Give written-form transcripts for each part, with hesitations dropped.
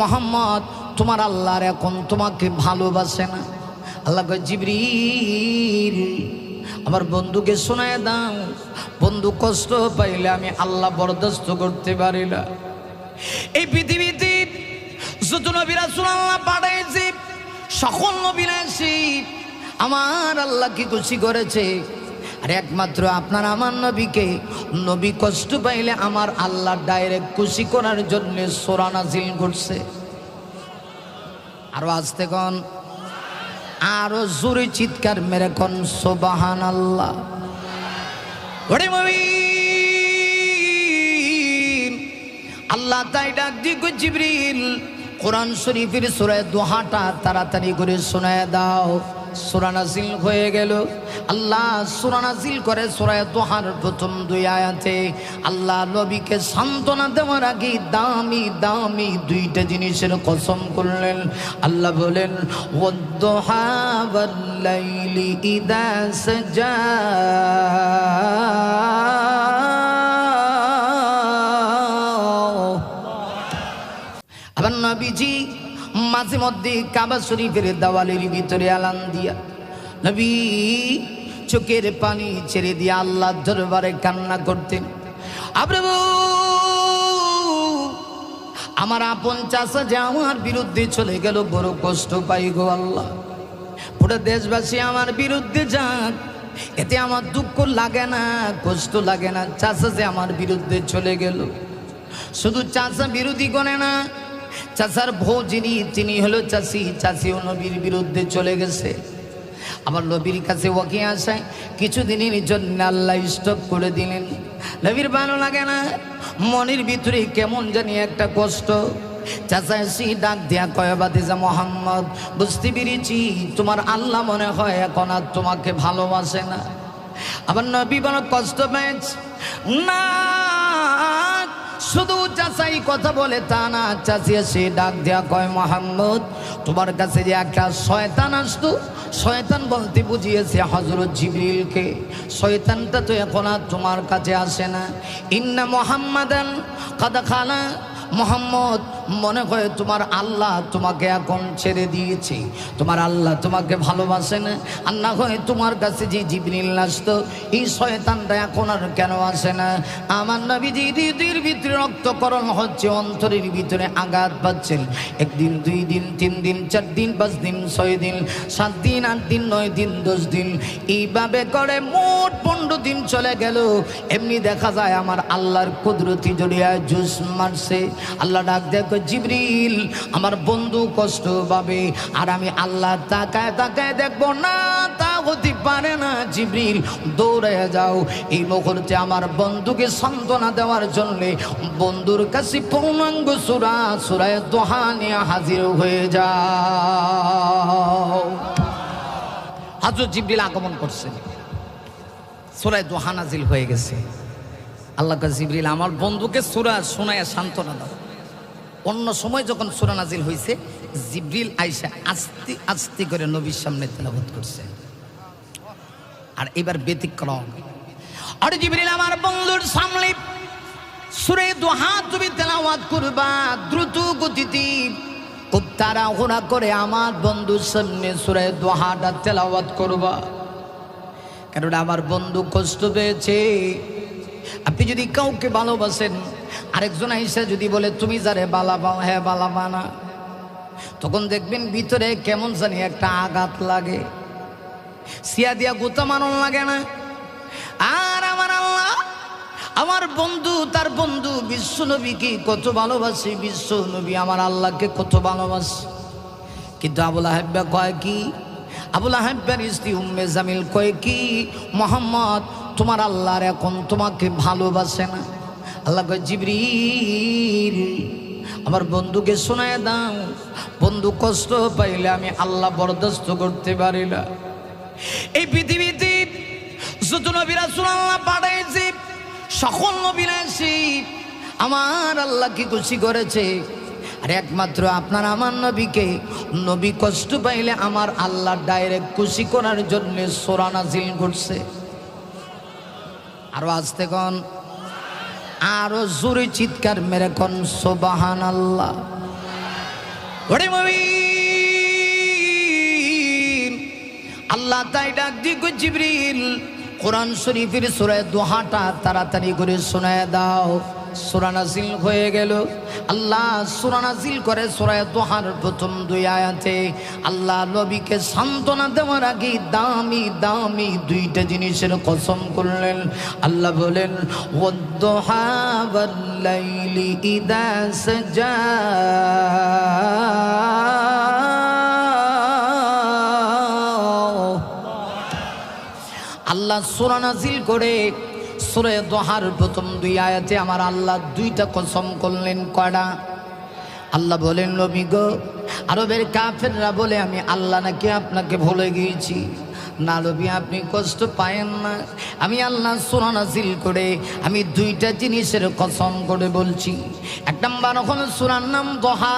মোহাম্মদ তোমার আল্লাহর এখন তোমাকে ভালোবাসে না। আল্লাহ কয় জিবরিল আমার বন্ধুকে শোনায় দাও, বন্ধু কষ্ট পাইলে আমি আল্লাহ বরদাস্ত করতে পারি না। এই পৃথিবীতে যত নবী রাসূল আল্লাহ পাঠাইছে সকল নবী রাসূল আমার আল্লাহ কি খুশি করেছে, আর একমাত্র আপনার আমার নবীকে নবী কষ্ট পাইলে আমার আল্লাহ ডাইরেক্ট খুশি করার জন্য সূরা নাজিল করছে। আরো আস্তে কোন, আরো জোরে চিৎকার মেরে কোন সুবহানাল্লাহ। ওরে মুমিন আল্লাহ তাই ডাক দিগো জিবরিল কোরআন শরীফের সূরা দুহাটা তাড়াতাড়ি করে শোনায় দাও। সূরা নাজিল হয়ে গেল। আল্লাহ সূরা নাজিল করে সূরা দুহার প্রথম দুই আয়াতে আল্লাহ নবীকে সান্ত্বনা দেওয়ার আগে দামি দামি দুইটা জিনিসের কসম করলেন। আল্লাহ বলেন ওয়াদ-দুহা ওয়াল-লাইলি ইযা সাজা, আবার নবীজি মাঝে মধ্যে কাবা শরীফের দেওয়ালের ভিতরে আলান দিয়া নবী চোখের পানি ছেড়ে দিয়ে আল্লাহর দরবারে কান্না করতেন। আব্রু আমার আপন চাচা যে আমার বিরুদ্ধে চলে গেল, বড় কষ্ট পাই গো আল্লাহ। পুরো দেশবাসী আমার বিরুদ্ধে যাক, এতে আমার দুঃখ লাগে না, কষ্ট লাগে না। চাচা যে আমার বিরুদ্ধে চলে গেল, শুধু চাচা বিরোধী করে না, চাচার বউ যিনি তিনি হলো চাচি, চাচিও নবীর বিরুদ্ধে চলে গেছে। আবার নবীর কাছে ওয়াকি আসায় কিছুদিনের জন্য আল্লাহ স্টপ করে দিলেন। নবীর ভালো লাগে না, মনের ভিতরে কেমন জানি একটা কষ্ট। চাচা এসে ডাক দিয়া কয় বাতিজা মোহাম্মদ, বুঝতে পেরেছি তোমার আল্লাহ মনে হয় এখন আর তোমাকে ভালোবাসে না। আবার নবী বড় কষ্ট পেয়েছে না, শুধু চাচাই কথা বলে তা না, চাচি এসে ডাক দেয়া কয় মোহাম্মদ তোমার কাছে যে একটা শয়তান আসতো, শয়তান বলতে বুঝিয়েছে হযরত জিবরিলকে, শয়তানটা তো এখন আর তোমার কাছে আসে না। ইন্না মুহাম্মাদান কাদ খালা, মোহাম্মদ মনে হয় তোমার আল্লাহ তোমাকে এখন ছেড়ে দিয়েছে, তোমার আল্লাহ তোমাকে ভালোবাসে না। আর না হয় তোমার কাছে যে জিবরিল আসতো এই শয়তানটা এখন আর কেন আসে না? আমার নবীজি হৃদয়ের ভিতরে রক্তকরণ হচ্ছে, অন্তরের ভিতরে আঘাত পাচ্ছেন। একদিন, দুই দিন, 3 দিন, 4 দিন, 5 দিন, 6 দিন, 7 দিন, 8 দিন, 9 দিন, 10 দিন, এইভাবে করে মোট 15 দিন চলে গেল। এমনি দেখা যায় আমার আল্লাহর কুদরতি জড়িয়ে জুস মারছে। আল্লাহ ডাক দেখো জিবরিল আমার বন্ধু কষ্ট পাবে, আর আমি আল্লাহ তাকায় তাকায় দেখবো না, তা হতে পারে না। জিবরিল দৌড়ে যাও, এই মুহূর্তে আমার বন্ধুকে সান্ত্বনা দেওয়ার জন্য বন্ধুর কাছে পূর্ণাঙ্গ সূরা সূরা দুহা নিয়ে হাজির হয়ে যাও। হযরত জিবরিল আগমন করছেন, সূরা দুহা নাজিল হয়ে গেছে। আল্লাহ কা জিবরিল আমার বন্ধুকে সূরা শোনায় সান্ত্বনা দাও। অন্য সময় যখন সূরা নাজিল হয়েছে জিবরিল আয়েশা আস্তে আস্তে করে নবীর সামনে তেলাওয়াত করছে, আর এবার ব্যতিক্রম। আর জিবরিল আমার বন্ধুর সামনে সূরা দুহা তুমি তেলাওয়াত করবা দ্রুত গতিতে, খুব তাড়াহুড়া করে আমার বন্ধুর সামনে সূরা দুহাটা তেলাওয়াত করবা, কারণ আমার বন্ধু কষ্ট পেয়েছে। আপনি যদি কাউকে ভালোবাসেন, আরেকজন আইসা যদি বলে তুমি যারে বালা পাও, হ্যাঁ বালা বানা, তখন দেখবেন ভিতরে কেমন জানি একটা আঘাত লাগে, সিয়া দিয়া গোতা মারণ লাগে না? আর আমার আল্লাহ আমার বন্ধু তার বন্ধু বিশ্ব নবীকে কত ভালোবাসে, বিশ্ব নবী আমার আল্লাহকে কত ভালোবাসে। কিন্তু আবুল আহাব কয় কি, আবুল আহাবের স্ত্রী উম্মে জামিল কয় কি, মোহাম্মদ তোমার আল্লাহর এখন তোমাকে ভালোবাসে না। আল্লাহ কয় জিবরিল আমার বন্ধুকে শোনায় দাও, বন্ধু কষ্ট পাইলে আমি আল্লাহ বরদাস্ত করতে পারি না। এই পৃথিবীতে যত নবী রাসূল আল্লাহ পাঠাইছে সকল নবী রাসূল আমার আল্লাহ কি খুশি করেছে, আর একমাত্র আপনার আমার নবীকে নবী কষ্ট পাইলে আমার আল্লাহ ডাইরেক্ট খুশি করার জন্য সূরা নাজিল করছে। আরো আস্তে কোন, আরো জোরে চিৎকার মেরে কোন সুবহানাল্লাহ। ওরে মুমিন, আল্লাহ তাই ডাক দি গো জিবরিল, কোরআন শরীফের সূরা দোহাটা তাড়াতাড়ি করে শোনায় দাও। সূরা নাজিল হয়ে গেল। আল্লাহ সূরা নাজিল করে সূরা দোহার প্রথম 2 আয়াতে আল্লাহ নবীকে সান্ত্বনা দেওয়ার আগে দামি দামি 2টা জিনিসের কসম করলেন। আল্লাহ বলেন, ওয়াদ-দুহা ওয়াল-লাইলি ইযা সাজা, আল্লাহ সূরা নাজিল করে সূরা দোহার প্রথম 2 আয়াতে আমার আল্লাহ 2টা কসম করলেন। কয়টা? আল্লাহ বলেন, নবী গো, আরবের কাফেররা বলে আমি আল্লাহ নাকি আপনাকে ভুলে গিয়েছি। না নবী, আপনি কষ্ট পায়েন না, আমি আল্লাহ সূরা নাজিল করে আমি 2টা জিনিসের কসম করে বলছি। 1 নাম্বার হলো সূরার নাম দোহা।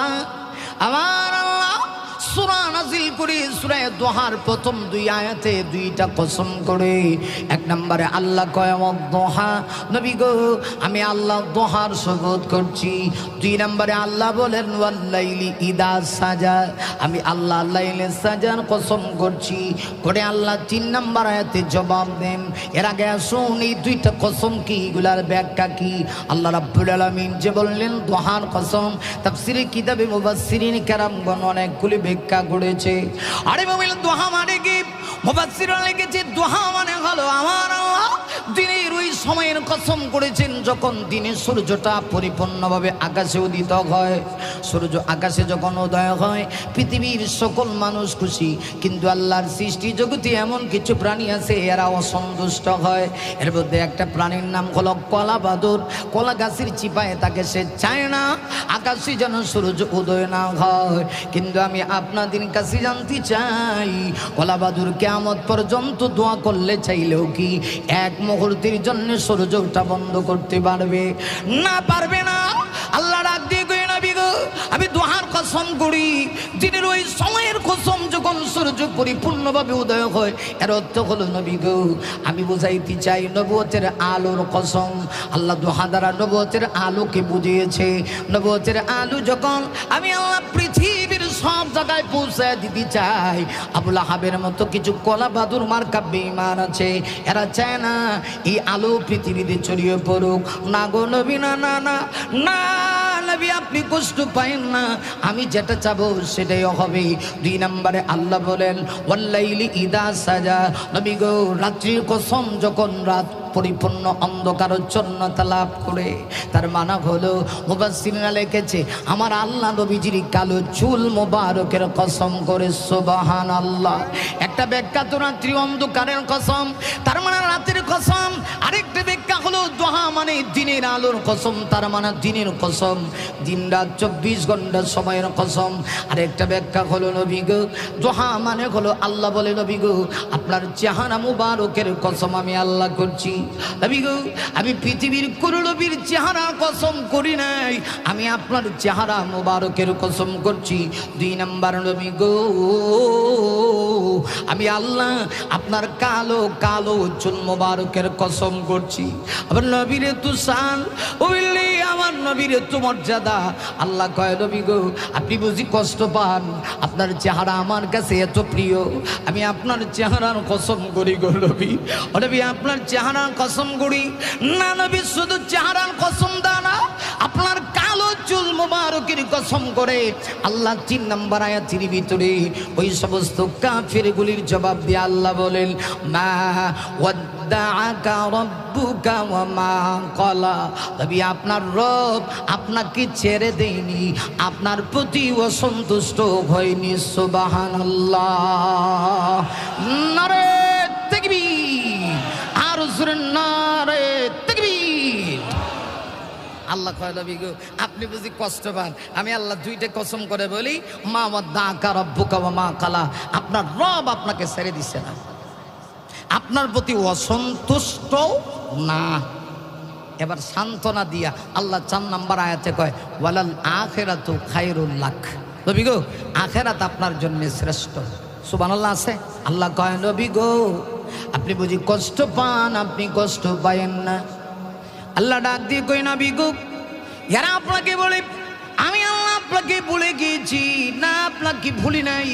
আমার আল্লাহ সূরা নাজিল করে সূরা দোহার প্রথম 2 আয়াতে 2টা কসম করে 1 নম্বরে আল্লাহ কয় দোহা, নবী গো আমি আল্লাহ দোহার শপথ করছি। 2 নম্বরে আল্লাহ বলেন ওয়াল লাইলি ইদা সাজা, আমি আল্লাহ লাইলে সাজার কসম করছি করে আল্লাহ 3 নম্বর আয়াতে জবাব দেন। এর আগে আসুন এই 2টা কসম কি, এগুলার ব্যাখ্যা কি? আল্লাহ রাব্বুল আলামিন যে বললেন দোহার কসম, তাফসীরে কিতাবে মুফাসসিরিন কেরামগণ অনেকগুলি ব্যাখ্যা করেছে। আরে মুমিন, দোহা মানে কি? মুফাসসিররা লিখেছে দোহা মানে হলো আমার আল্লাহ দিনের ওই সময়ের কসম করেছেন যখন দিনের সূর্যটা পরিপূর্ণভাবে আকাশে উদিত হয়। সূর্য আকাশে যখন উদয় হয় পৃথিবীর সকল মানুষ খুশি, কিন্তু আল্লাহর সৃষ্টি জগতে এমন কিছু প্রাণী আছে এরা অসন্তুষ্ট হয়। এর মধ্যে একটা প্রাণীর নাম হলো কলা বাদুর। কলা গাছের চিপায় তাকে সে চায় না আকাশে যেন সূর্য উদয় না হয়। কিন্তু আমি আপনাদের কাছে জানতে চাই, কলা বাদুর কিয়ামত পর্যন্ত দোয়া করলে চাইলেও কি 1 মুহূর্তের জন্য সূর্য ওঠা বন্ধ করতে পারবে? না, পারবে না। আল্লাহ ডাক দিয়ে কই, নবী গো আমি দোহার কসম করি, দিনের ওই সময়ের কসম যখন সূর্য পরিপূর্ণভাবে উদয় হয়। এর অর্থ হলো নবী গো আমি বুঝাইতে চাই নবুয়তের আলোর কসম। আল্লাহ দোহা দ্বারা নবুয়তের আলোকে বুঝিয়েছে। নবুয়তের আলো যখন আমি আল্লাহ পৃথিবীর সব জায়গায় পৌঁছে দিতে চাই, আবুল আহাবের মতো কিছু কলা বাদুর মার্কা বেঈমান আছে, এরা চায় না এই আলো পৃথিবীতে ছড়িয়ে পড়ুক। না গো নবী, না না না না নবী, আপনি কষ্ট পায়েন না, আমি যেটা চাবো সেটাই হবে। 2 নম্বরে আল্লাহ বলেন ওয়াল্লাইলি ইদা সাজা, নবী গো রাত্রির কসম যখন রাত পরিপূর্ণ অন্ধকারচ্ছন্নতা লাভ করে। তার মানে হলো মুফাসসিররা লিখেছে আমার আল্লাহ নবীজির কালো চুল মোবারকের কসম করে। সুবহানাল্লাহ। একটা ব্যাখ্যা তো রাত্রি অন্ধকারের কসম, তার মানে রাতের কসম। আরেকটা ব্যাখ্যা হলো দোহা মানে দিনের আলোর কসম, তার মানে দিনের কসম, দিন রাত 24 ঘন্টা সময়ের কসম। আরেকটা ব্যাখ্যা হলো নবী গো দোহা মানে হলো আল্লাহ বলে নবী গো আপনার চেহারা মুবারকের কসম আমি আল্লাহ করছি। নবী গো আমি পৃথিবীর কোন নবীর চেহারা কসম করি নাই, আমি আপনার চেহারা মুবারকের কসম করছি। 2 নম্বর নবী গো আমি আল্লাহ আপনার কালো কালো চুল মুবারকের কসম করছি। আবার নবীর তো শান ওইলি আমার নবীর তো মর্যাদা। আল্লাহ কয় নবী গো আপনি বুঝি কষ্ট পান, আপনার চেহারা আমার কাছে এত প্রিয়, আমি আপনার চেহারার কসম করি গো নবী। ও নবী আপনার চেহারার কসম করি। না নবী, শুধু চেহারার কসম দাও না, আপনার কালো চুল মুবারকের কসম করে। আল্লাহ 3 নম্বর আয়াতের ভিতরে ওই সমস্ত কাফিরগুলির জবাব দিয়ে আল্লাহ বলেন মা ওয়াদ্দাআকা রাব্বুকা ওয়া মা ক্বালা, নবী আপনার রব আপনাকে ছেড়ে দেয়নি, আপনার প্রতি অসন্তুষ্ট হয়নি। সুবহানাল্লাহ। নারে তাকবীর, আর জোরে নারে তাকবীর। আল্লাহ কয় নবী গো আপনি বুঝি কষ্ট পান, আমি আল্লাহ 2টা কসম করে বলি মা ওয়াদ্দাআকা রাব্বুকা ওয়া মা ক্বালা, আপনার রব আপনাকে ছেড়ে দিছে না, আপনার প্রতি অসন্তুষ্ট না। এবার সান্ত্বনা দিয়া আল্লাহ 4 নম্বর আয়াতে কয় ওয়ালাল আখিরাতু খায়রুল লাক, নবী গো আখিরাত আপনার জন্য শ্রেষ্ঠ। সুবহানাল্লাহ আছে। আল্লাহ কয় নবী গো আপনি বুঝি কষ্ট পান, আপনি কষ্ট পায়েন না। আল্লাহ ডাক দিয়ে কই নবী গো এরা আপনাকে বলে আমি আল্লাহ আপনাকে ভুলে গিয়েছি না আপনাকে ভুলি নাই।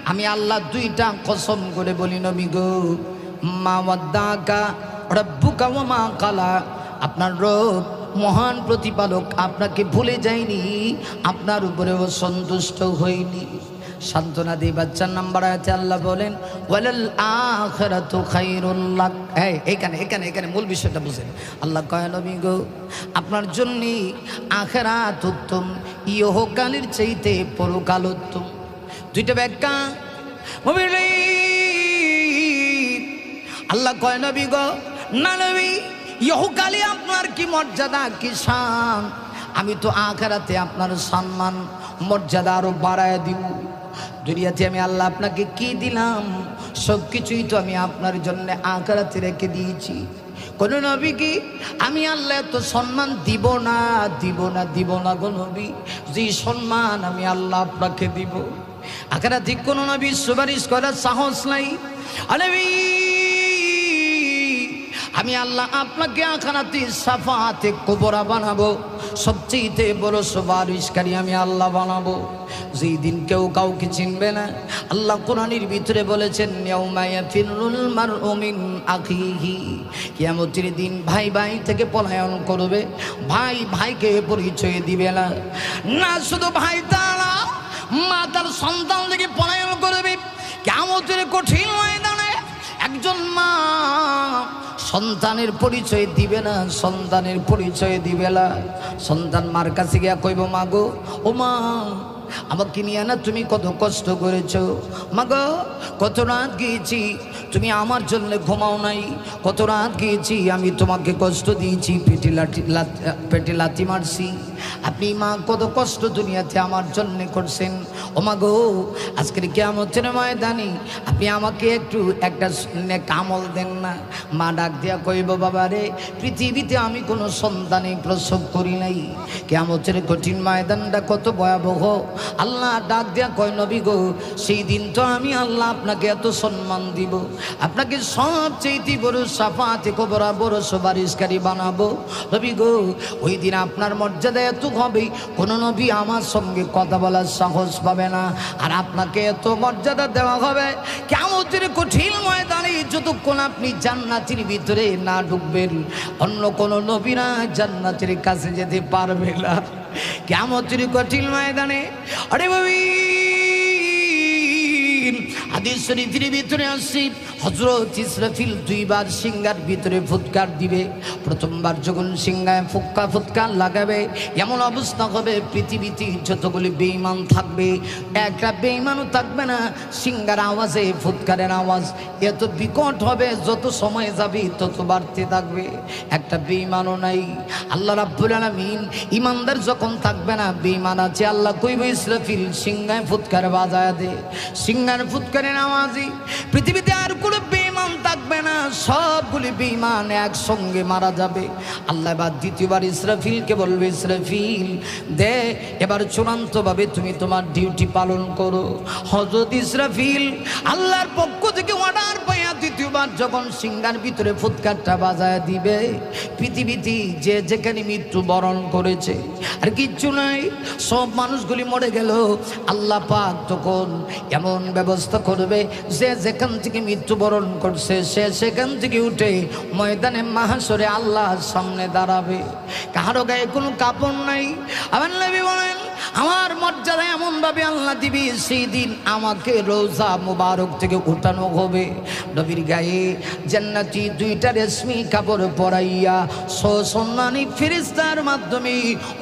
আমি আল্লাহ দুইটা কসম করে বলি নবী গো, মা ওয়াদ্দাকা রাব্বুকা ওয়া মা কালা, আপনার রব মহান প্রতিপালক আপনাকে ভুলে যায়নি, আপনার উপরেও সন্তুষ্ট হয়নি। সান্ত্বনা দিয়ে বাচ্চার নাম্বার আয়াতে আল্লাহ বলেন ওয়ালাল আখিরাতু খায়রুল লাক। এখানে এখানে এখানে মূল বিষয়টা বুঝেন। আল্লাহ কয় নবী গো, আপনার জন্য আখিরাত উত্তম, ইহকালের চাইতে পরকাল উত্তম। দুইটা ব্যাখ্যা। আল্লাহ কয় নবী গো, না নবী, ইহকালে আপনার কি মর্যাদা কি শান, আমি তো আখিরাতে আপনার সম্মান মর্যাদা আরো বাড়ায় দিব। দুনিয়াতে আমি আল্লাহ আপনাকে কি দিলাম, সব কিছুই তো আমি আপনার জন্য আখিরাতে রেখে দিয়েছি। কোন নবী কি আমি আল্লাহ এত সম্মান দিব না দিব না দিব না গো নবী, যে সম্মান আমি আল্লাহ আপনাকে দিব আখিরাতে কোন নবী সুপারিশ করার সাহস নাই। নবী আমি আল্লাহ আপনাকে আখিরাতে শাফাআতে কুবরা বানাবো, সবচেয়ে বড় সুপারিশকারী আমি আল্লাহ বানাবো। যেই দিন কেউ কাউকে চিনবে না। আল্লাহ কোরআনের ভিতরে বলেছেন ইয়াউমা ইয়াফিরুল মারউ মিন আখিহি, কিয়ামতের দিন ভাই ভাই থেকে পলায়ন করবে, ভাই ভাইকে পরিচয় দিবে না। না শুধু ভাই তারা, মা তার সন্তান থেকে পলায়ন করবে। কিয়ামতের কঠিন ময়দানে একজন মা সন্তানের পরিচয় দিবে না, সন্তানের পরিচয় দিবে না। সন্তান মার কাছে গিয়া কইব, মা গো, ও মা আমাকে নিয়ে না তুমি কত কষ্ট করেছো, মা গো কত রাত গিয়েছি তুমি আমার জন্য ঘুমাও নাই, কত রাত গিয়েছি আমি তোমাকে কষ্ট দিয়েছি, পেটে লাথি মারছি, আপনি মা কত কষ্ট দুনিয়াতে আমার জন্য করছেন। ও মা গো, আজকের কিয়ামতের ময়দানে আপনি আমাকে একটু একটা আমল দেন না। মা ডাক দিয়া কইব, বাবা রে, পৃথিবীতে আমি কোনো সন্তানে প্রসব করি নাই। কিয়ামতের কঠিন ময়দানটা কত ভয়াবহ। আল্লাহ ডাক দিয়া কয়, নবী গো, সেই দিন তো আমি আল্লাহ আপনাকে এত সম্মান দিব, আপনাকে সবচেয়ে বড় শাফাআতে কুবরা বড় সুপারিশকারী বানাবো। নবী গো, ওই দিন আপনার মর্যাদা এত হবে কোন নবী আমার সঙ্গে কথা বলার সাহস পাবে না। আর আপনাকে এত মর্যাদা দেওয়া হবে কিয়ামতের কঠিন ময়দানে, যতক্ষণ আপনি জান্নাতের ভিতরে না ঢুকবেন অন্য কোন নবীরা জান্নাতের কাছে যেতে পারবে না। কিয়ামতের কঠিন ময়দানে আরে ভাবি হাদিস শরীফের ভিতরে আসছে হযরত ইসরাফিল দুইবার সিংহার ভিতরে ফুৎকার দিবে। প্রথমবার যখন সিংহায় ফুৎকার লাগাবে, এমন অবস্থা হবে পৃথিবীতে যতগুলি বেঈমান থাকবে একটা বেঈমানও থাকবে না। সিংহার আওয়াজে ফুৎকারের আওয়াজ এত বিকট হবে, যত সময় যাবে তত বাড়তে থাকবে, একটা বেঈমানও নাই। আল্লাহ রাব্বুল আলামিন ইমানদার যখন থাকবে না, বেঈমান আছে, আল্লাহ কইবে ইসরাফিল সিংহায় ফুৎকার বাজায় দে। সিংহার ফুৎকারের আওয়াজে পৃথিবীতে আর কোনো বেঈমান থাকবে না, সবগুলি বেঈমান একসঙ্গে মারা যাবে। আল্লাহ এবার দ্বিতীয়বার ইসরাফিলকে বলবে, ইসরাফিল দে, এবার চূড়ান্তভাবে তুমি তোমার ডিউটি পালন করো। হযরত ইসরাফিল আল্লাহর পক্ষ থেকে অর্ডার পাইয়া দ্বিতীয়বার যখন সিংহার ভিতরে ফুৎকারটা বাজায় দিবে, পৃথিবীতে যে যেখানে মৃত্যু বরণ করেছে আর কিচ্ছু নাই, সব মানুষগুলি মরে গেল। আল্লাহ পাক তখন এমন ব্যবস্থা করবে যে যেখান থেকে মৃত্যুবরণ করছে সে সেখান থেকে উঠে ময়দানে মাহশরে আল্লাহর সামনে দাঁড়াবে। কারো গায়ে কোনো কাপড় নাই। আমার নবী বলেন, আমার মর্যাদা এমন ভাবে আল্লাহ দিবি, সেই দিন আমাকে রোজা মুবারক থেকে উঠানো হবে। নবীর গায়ে জান্নাতি দুইটা রেশমি কাপড় পরাইয়া সম্মানী ফেরেশতার মাধ্যমে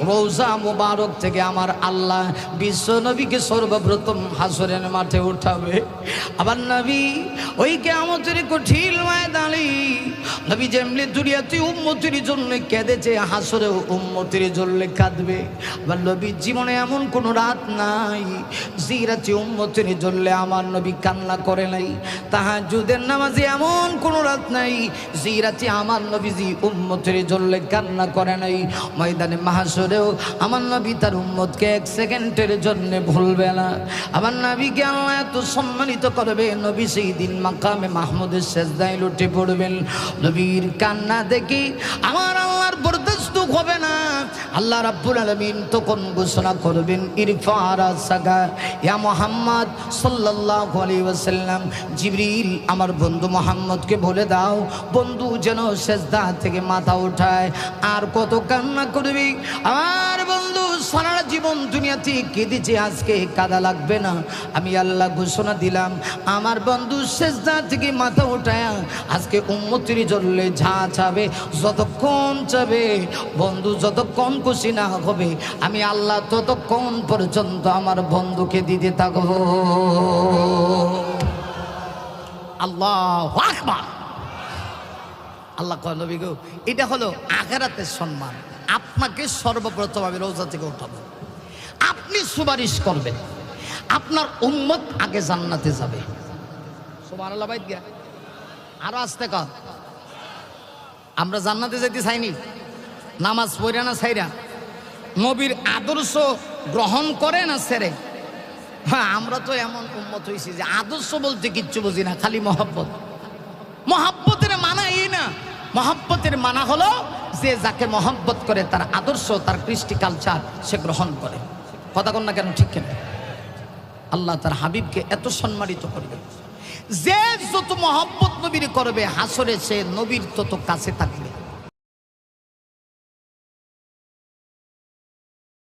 রোজা মুবারক থেকে আমার আল্লাহ বিশ্ব নবীকে সর্বপ্রথম হাসরের মাঠে উঠাবে। আবার নবী ওই কিয়ামতের কঠিন ময়দানে নবী যেমনি দুনিয়াতে উম্মতের জন্য কেঁদেছে, হাসরে উম্মতের জন্য কাঁদবে। আবার নবীর জীবনে এমন কোনো রাত নাই যে রাতে উম্মতের জন্য আমার নবী কান্না করে নাই। তাহাজ্জুদের নামাজে এমন কোনো রাত নাই যে রাতে আমার নবীজি উম্মতের জন্য কান্না করে নাই। ময়দানে মাহশরেও আমার নবী তার উম্মতকে এক সেকেন্ডের জন্য ভুলবে না। আমার নবীকে আল্লাহ এত সম্মানিত করবে, নবী সেই দিন মাকামে মাহমুদের সেজদায় লুটে পড়বেন। নবীর কান্না দেখি আমার আল্লাহর বরদাস্ত হবে না। আল্লাহ রাব্বুল আলামিন তখন ঘোষণা করবেন ইরফা রাসাকা ইয়া মুহাম্মদ সাল্লাল্লাহু আলাইহি ওয়াসাল্লাম, জিবরিল আমার বন্ধু মুহাম্মদকে বলে দাও বন্ধু যেন সিজদা থেকে মাথা উঠায়। আর কত কান্না করবি আমার বন্ধু, সারা জীবন দুনিয়াতে কেঁদেছে, আজকে কাঁদা লাগবে না। আমি আল্লাহ ঘোষণা দিলাম আমার বন্ধু সিজদা থেকে মাথা উঠায় আজকে উম্মতের জন্য যা চাবে যতক্ষণ চাবে বন্ধু, যতক্ষণ খুশি না হবে আমি আল্লাহ ততক্ষণ পর্যন্ত আমার বন্ধুকে দিতে থাকব। আল্লাহু আকবার। আল্লাহ কয় নবী গো, এটা হলো আখিরাতের সম্মান। আপনাকে সর্বপ্রথম আমি রওজা থেকে উঠাবো, আপনি সুপারিশ করবেন, আপনার উম্মত আগে জান্নাতে যাবে। সুবহানাল্লাহ। বাইত গিয়া আরো আসতে কর, আমরা জান্নাতে যেতে চাইনি, নামাজ পড়ে না ছাইরা, নবীর আদর্শ গ্রহণ করে না ছেড়ে। হ্যাঁ, আমরা তো এমন উম্মত হয়েছি যে আদর্শ বলতে কিচ্ছু বুঝি না, খালি মহব্বত। মহব্বতের মানা এই না, মহব্বতের মানা হলো যে যাকে মহব্বত করে তার আদর্শ, তার কৃষ্টি কালচার সে গ্রহণ করে। কথা কন না কেন, ঠিক কেন? আল্লাহ তার হাবিবকে এত সম্মানিত করবে, যে যত মহব্বত নবীর করবে হাসরে সে নবীর তত কাছে থাকবে।